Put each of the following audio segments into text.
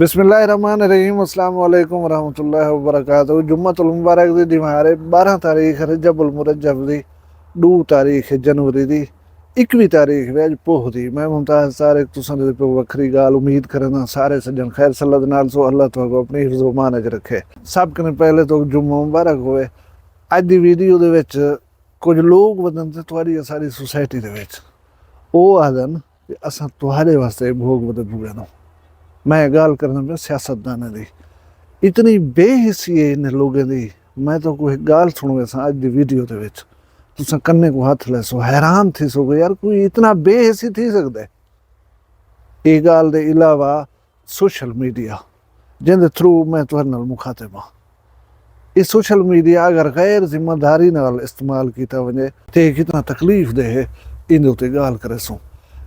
बिस्मिल्लाहिर्रहमानिर्रहीम अस्सलाम वालेकुम रहमतुल्लाहि व बरकातहू। जुम्मतुल मुबारक दी दिमारे 12 तारीख रजबुल मुरज्जब दी 2 तारीख जनवरी दी 21 तारीख वे अज पोह दी। मैं मुमताज सारे तुसां दे पे वखरी गाल उम्मीद करना सारे सज्जन खैर सल्लत नाल सो अल्लाह तुहाको अपनी हिफ्ज़ व मान च रखे। सब कने पहले तो जुम्मा मुबारक होवे। अज दी वीडियो दे विच कुछ लोग वदन ते तुहाडी सारी सोसाइटी दे विच ओह आखदन कि असां तुहाडे वास्ते भोग बदल भुगनो। मैं गल करना पिया सियासतदाना दी। इतनी बेहिस्सी है इन लोगों की। मैं तो कोई गाल सुन वैसा अज दी वीडियो दे विच तुसां कन्ने को हथ लै सो हैरान थी सो यार कोई इतना बेहिस्सी थी सकदा है। ये गाल दे इलावा सोशल मीडिया जिंदे थ्रू मैं तुहाडे नाल मुखातिब हां। ये सोशल मीडिया अगर गैर जिम्मेदारी नाल इस्तेमाल किया वजे तो कितना तकलीफ दे है इन उत्ते गाल करे सो।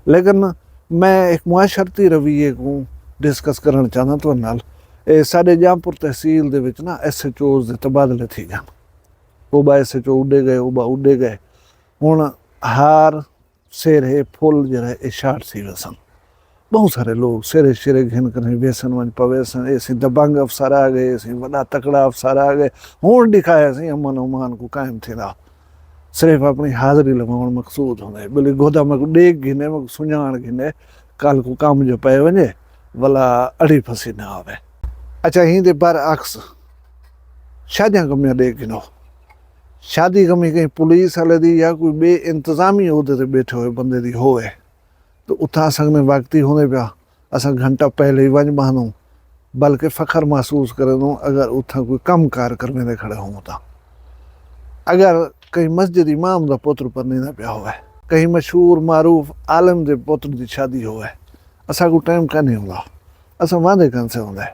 लेकिन मैं एक मुआशरती रवैये को डिस्कस करना चाहना तुहाडे नाल। साडे जामपुर तहसील दे विच ना SHOs दे तबादले थी गए। ओबा SHO उडे गए, ओबा उडे गए। हुण हार सेरे फुल जरा शार्ट सी वसन। बहुत सारे लोग सिरे शिरे घिन कर वेसन वन पवेसन। ऐसे दबंग अफसर आ गए, ऐसे बड़ा तकड़ा अफसर आ गए। हुण दिखाया सी अमन उमान को कायम थींदा। सिर्फ अपनी हाज़िरी लगाउण मकसूद होंदे। भले गोदा में डेग घिने में सुञाण घिने कल को कम जो पए वञे भला अड़ी फसी ना आवे। अच्छा हिंदे बरअक्स शादियां कमियां डेग गिनो। शादी कमी कहीं पुलिस वाले दी या कोई बे इंतजामी उहदे ते बैठे हुए बंदे दी होवे तो उथा असां वक्ती होने पिया असां घंटा पहले ही वंज बहनूं बल्कि फ़ख्र महसूस करूं अगर उथा कोई कम कार करने दे खड़े हों ता। अगर कहीं मस्जिद इमाम दा पुत्र पढ़ने ना पिया होवे, कहीं मशहूर मारूफ आलम दे पुत्र दी शादी होवे, असां को टाइम कान्हे हुंदा। असां वांदे कन से हुंदा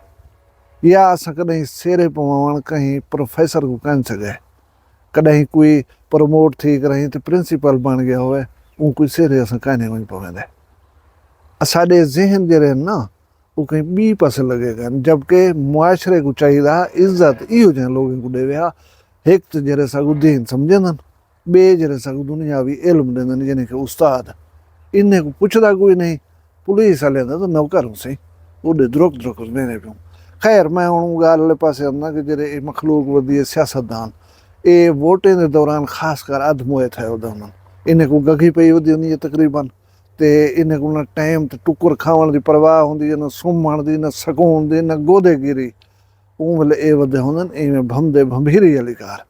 या असां कॾहिं सेरे पवण कहीं प्रोफेसर को कन सके, कॾहिं कोई प्रमोट थी करे तो प्रिंसिपल बन गया होवे उन कोई सेरे असां कान्हे वञी पवेंदे। असाडे ज़हन जड़े ना वो कहीं बी पासे लगे गन। जबकि मुआशरे को चाहिए इज्जत इहो जन लोगों को देवे हा। एक तो जरे सागु दीन समझंदन, बे जरे सागु दुनियावी इल्म देंदन यानी कि उस्ताद। इन्हें को पुछदा कोई नहीं। पुलिस वाले तो नौकर हूं सी उडे द्रुक द्रुक देने पियो। खैर मैं हुण गाल पासे आंदा कि जरे मखलूक वधी सियासतदान ये वोटें के दौरान खासकर अध मोए थे उन्होंने इन्हें को गगी पई होंदी हुंदी तकरीबन ते इन्हें को ना टाइम ते टुकुर खावण दी परवाह होंदी न सुम्हण दी न सकून दी न गोदेगिरी उन वेले ए वधे होंदन इवें भमदे भंभीरी वाली कार।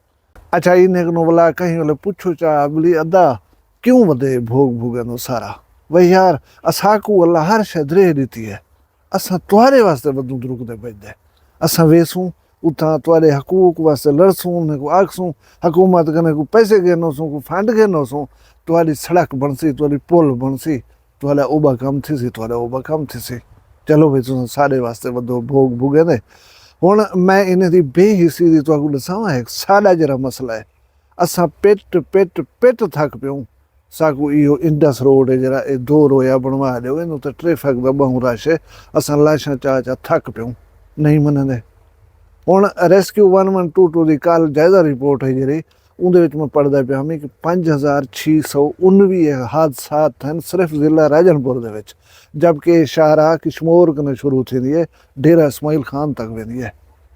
अच्छा इन्हें को भला कहीं वेले पुछो चा अगली अदा क्यों वधे भोग भोगंदो सारा भाई यार असाकू अल्लाह हर शइ दरे ॾिठी है। असां तुहारे वास्ते वधूं द्रुकदे बजदे असां वेसूं उथा तुहारे हकूक वास्ते लड़सूं उन्हें को आखसूं हुकूमत कने को पैसे घेनोसूं को फंड घेनोसूं तुहारी सड़क बनसी तुहारी पुल बनसी तुहारा ओबा कम थीसी तुहारा ओबा कम थीसी। चलो भाई तुसां सारे वास्ते वधो भोग भुगंदे। हुण मैं इन्हें दी बेहिस्सी दी तुहाकू दसावां एक सादा जरा मसला है। असां पेट पेट पेट थक पियूं साकू इहो इंडस रोड है जरा ए 2 रोया बनवा ॾियो इन ते ट्रैफिक दा बहु रश है। असां लाशां चा चा थक पियूं नहीं मनंदे। हुण रेस्क्यू 1122 दी कल जायजा रिपोर्ट है जी उहदे विच मैं पढ़दा पिया कि 5619 हादसात हैं सिर्फ ज़िला राजनपुर दे विच। जबकि शाहरा किशमोर कने शुरू थींदी है डेरा इस्माइल खान तक वेंदी है।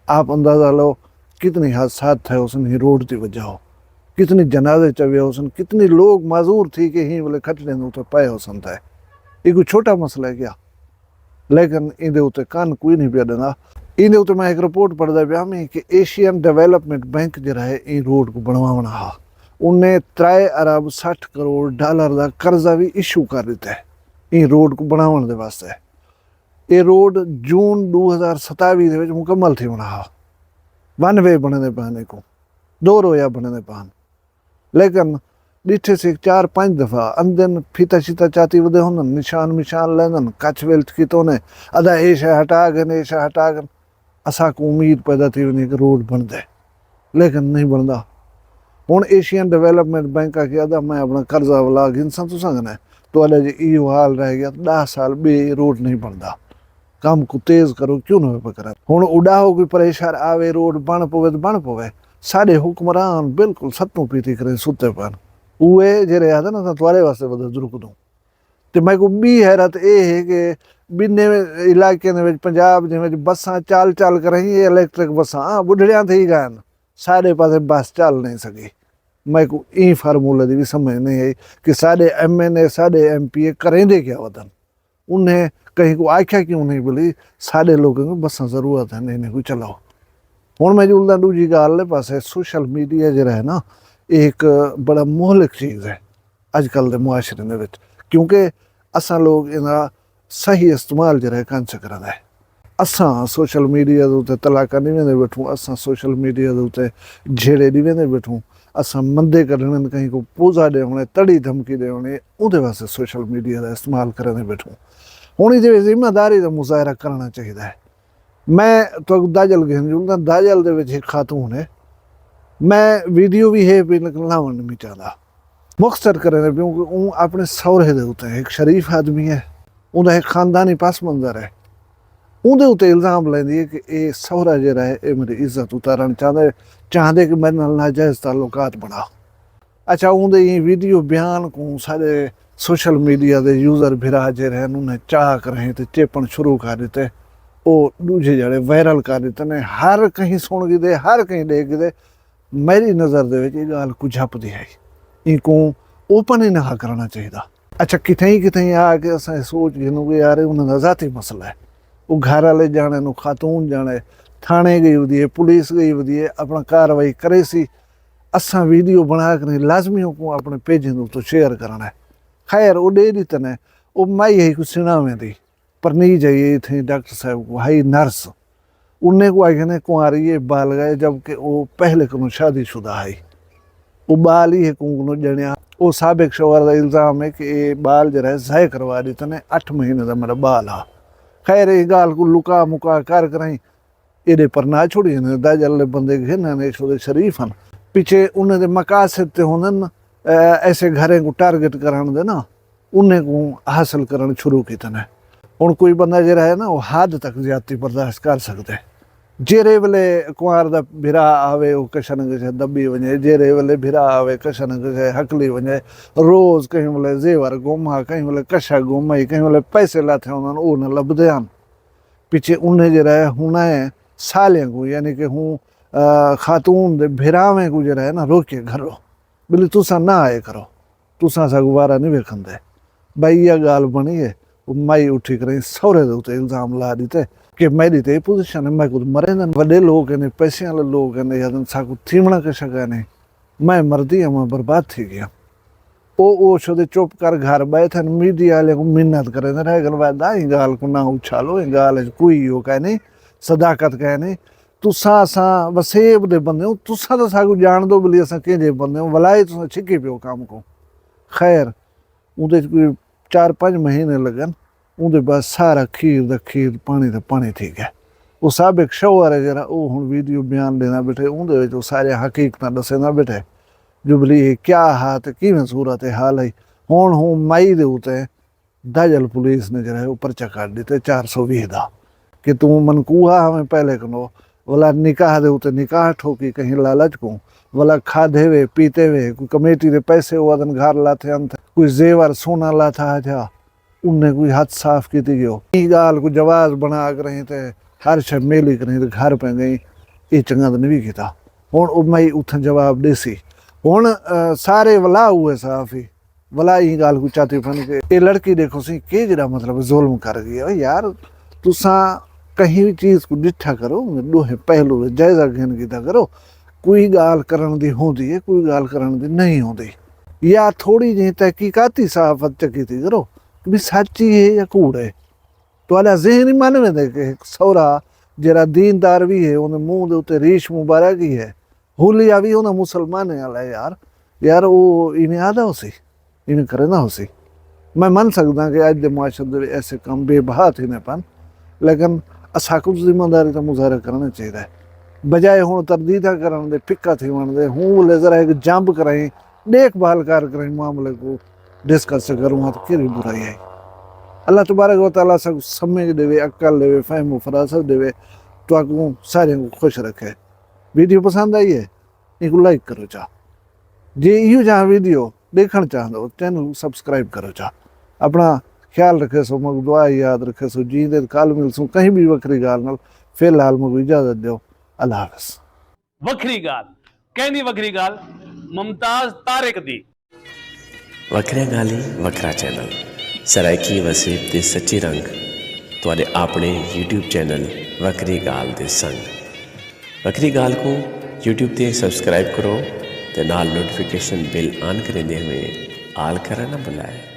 आप अंदाज़ा लो कितनी हादसात थे उसने रोड की वजह हो, कितनी जनाजे चवे होसन, कितनी लोग माजूर थी कि ही बोले खटने तो पाए होसन थे। ये कोई छोटा मसला है क्या? लेकिन इहदे उत्ते कान कोई नहीं पिया ॾिंदा। इहदे उत्ते मैं एक रिपोर्ट पढ़दा पिया कि एशियन डेवलपमेंट बैंक जरा है इन रोड को बनवाना हा उन्हें 3 अरब 60 करोड़ डॉलर का कर्जा भी इशू कर दिता है इन रोड को बनावन दे वास्ते। ये रोड जून 2027 दे विच मुकम्मल थी होना हा। 1 वे बनने पाने को 2 रोया बनने पान। लेकिन डिठे से 4-5 दफ़ा अंदन फीता शीता चाती वधे होंदन निशान मिशान लेंदन कच वेल्ट की तो ने अदा ए शइ हटा गन ए शइ हटा गन। असा को उम्मीद पैदा थी वञे कि रोड बनदे लेकिन नहीं बनदा। हुण एशियन डेवलपमेंट बैंक के अदा मैं अपना कर्जा वाला गिनसा तुसां कने तो अले जे इहो हाल रह गया 10 साल बे रोड नहीं बनदा। काम को तेज करो क्यों न पकड़ा। हुण उड़ाहो कोई प्रेशर आवे रोड बण पवे साडे हुक्मरान बिल्कुल सत्तू पीती करे सुते पन उहे जड़े आदन असां तुहारे वास्ते वधो द्रुकदूं ਤੇ ਮੈਂ ਕੋ ਵੀ हैरत ये है कि बिन्ने इलाके दे विच पंजाब दे विच बसां चाल चाल कर रही इलैक्ट्रिक बसां बुढ़ड़ियां थी गए सारे पासे बस चल नहीं सकी। मैं को ई फार्मूले की भी समझ नहीं आई कि साढ़े MNA साढ़े MP करेंदे क्या वतन उन्हें कहीं को आख्या क्यों नहीं बोली साढ़े लोगों को बसां जरूरत है नहीं को चलाओ। हुण मैं जुलदा दूजी गल पासे सोशल मीडिया जिहड़ा है ना एक बड़ा मोहलिक चीज़ है अजकल के मुआशरे दे विच क्योंकि असां लोग इहदा सही इस्तेमाल जिहड़ा कर सकदा है। असां सोशल मीडिया के उत्ते तलाका नहीं वेंदे बैठूं असां सोशल मीडिया के उत्ते झेड़े नहीं वेंदे बैठूं असां मंदे कढणे कहीं को पूजा देवणे तड़ी धमकी देवणे उहदे वास्ते सोशल मीडिया का इस्तेमाल करने बैठूं। हुण इहदी जिम्मेदारी का मुजाहरा करना चाहिए है। मैं तो दाजल गहन दाजल दे विच एक खातून है मैं वीडियो भी है भी लावन नहीं चाहता मुख्तर करने क्योंकि वो अपने सौरे दे उत्ते एक शरीफ आदमी है उहदा एक खानदानी पस मंजर है उहदे उत्ते इल्ज़ाम लैंदी है कि ये सौरा जिहड़ा है ये मेरी इज्जत उतारण चाहते कि मेरे नाल नाजायज़ ताल्लुकात बनाओ। अच्छा उहदे ये वीडियो बयान को सारे सोशल मीडिया के यूज़र भिरा जिहड़े हैं उन्हें चाह करें तो चेपण शुरू कर दिते वो दूजे जड़े वायरल कर दिते ने हर कहीं सुन गए हर कहीं देख गए। मेरी नज़र दे विच ये गल कुछ झपदी है इनको ओपन ही ना करना चाहिए। अच्छा कितें आके असां सोच गिनूं कि यार उन्होंने ज़ाती मसला है वो घर वाले जाने नूं खातून जाने थाने गई होती है पुलिस गई होती है अपना कार्रवाई करे सी असां वीडियो बना कर लाजमियों को अपने पेजें तो शेयर करना है। खैर वो दे दी तने वो माई है कुछ सिणावें दी पर नहीं जाइए थे डॉक्टर साहब को हाई नर्स उन्हें को आगे ने कुंवारी ये बाल गए जबकि वो पहले को शादीशुदा है वो बाल ही है कुंकनो जणिया वो साबिक शोहर का इल्ज़ाम है कि ये बाल जरा है ज़ाय करवा दी तने 8 महीने का मेरा बाल आ। खैर ये गाल को लुका मुका कर करें ये पर ना छोड़ी ने दाजल बंदे घिन ने छोड़े शरीफ हैं पीछे उन्हें मकासद ते होने ऐसे घरें को टारगेट कराने दे ना उन्हें को हासिल करना शुरू किया ने। हुण कोई बंदा जरा है ना वो हद तक ज्यादती बर्दाश्त कर सकते जेरे वेले कुंवार दा भिरा आवे वो कशा न कशा दबी वञे जेरे वेले भिरा आवे कशा न कशा हकली वञे रोज़ कहीं वेले ज़ेवर गुम कहीं वेले कशा गुम आई कहीं वेले पैसे लाथे उन्होंने वो न लभदे हैं पिछे उन्हें जरा है हुणे सालियां को यानी कि हूँ खातून दे भिरावें को जरा है ना रोके घरों बोले तुसा ना आए करो तुसा सगवारा नहीं वेखंदे भाई यह गाल बनी है वो माई उठी करें सौरे दे उत्ते इल्ज़ाम ला दीते कि मेरी तो ये पोजिशन है मैं कुछ मरे न वड्डे लोग ने पैसे वाले लोग ने या साकू थीमना कशा कहने मैं मरदी हाँ मैं बर्बाद थी गया वो छोदे चुप कर घर बैठे मीडिया वाले को मिन्नत करे रह गल गाल को ना उछालो गाल कोई हो कहने सदाकत कहने तुसा असां वसेब दे बंदे हो तुसा तो साकू जान दो भली असां केंजे बंदे हो वलाए तुसा छिके पियो काम को। खैर उहदे कोई 4-5 महीने लगन उहदे बाद सारा खीर पानी थी गया। वो साबिक शोहर है जरा वो हुण वीडियो बयान देना बैठे उहदे विच वो सारे हकीकत दसना बैठे जो भली क्या हाथ किवें सूरत हाल है। हुण हूँ मई दे उत्ते दाजल पुलिस ने जरा वो पर्चा काट दिते 420 दा कि तू मनकूहा हमें पहले कनो वाला निकाह दे उत्ते निकाह ठोकी कहीं लालच को वाला खाधे वे पीते वे कोई कमेटी दे पैसे वदन घर लाथे अंत कोई जेवर सोना लाथा था उनने कोई हाथ साफ की थी गयो गाल को जवाज बना कर रहे थे हर शे मेली कर रही घर पे गई ये चंगा तो नहीं किया। हुण मई उठ जवाब देसी हुण सारे वला हुए साफ ही वला ही गाल को चाहती फन के ये लड़की देखो सी के जरा मतलब जुल्म कर गई यार तुसा कहीं भी चीज़ को डिठा करो दोहे पहलू जायजा घेन कीता करो कोई गाल करन दी होंदी है कोई गाल करन दी नहीं होंदी या थोड़ी जी तहकीकाती साफत चकी थी करो कि भी सच्ची है या कूड़ है तो आला जहन ही मन में दे के सौरा जरा दीनदार भी है उन्हें मुंह दे उत्ते रीश मुबारक ही है हुलिया भी उन्हें मुसलमान है आला यार वो इन्हें आदा हो सी इन्हें करे ना हो सी। मैं मन सकता कि अज दे मुआशरे ऐसे काम बेबहात ही ने पन लेकिन असाकू जिम्मेदारी तो मुजाहरा करना चाहिए बजाय हूँ तरदीदा करने दे फिक्का थी वन दे हूँ ले जरा एक जंप कराई देखभाल कर करें मामले को डिस्कस करूँगा तो कि बुराई है। अल्लाह तबारक व तआला सब समझ देवे अक्ल देवे फहम फरासत देवे तो आपको सारे को खुश रखे। वीडियो पसंद आई है इनको लाइक करो चा जे इहो जहाँ वीडियो देखना चाहते हो चैनल सब्सक्राइब करो चा। अपना ख्याल रखे सो, मग दुआ याद रखे सो। जींदे कल मिल सो कहीं भी वक्री गाल नाल। फिलहाल मग इजाजत दो, अल्लाह हाफिज। वक्री गाल कहनी, वक्री गाल मुमताज तारिक दी। वखरिया गाली वखरा चैनल सराइकी वसीब ते सच्चे रंग तुहाडे अपने यूट्यूब चैनल वखरी गाल दे संग। वखरी गाल को यूट्यूब ते सब्सक्राइब करो ते नाल नोटिफिकेशन बिल ऑन करेंदे हुए आल करना ना भुलाए।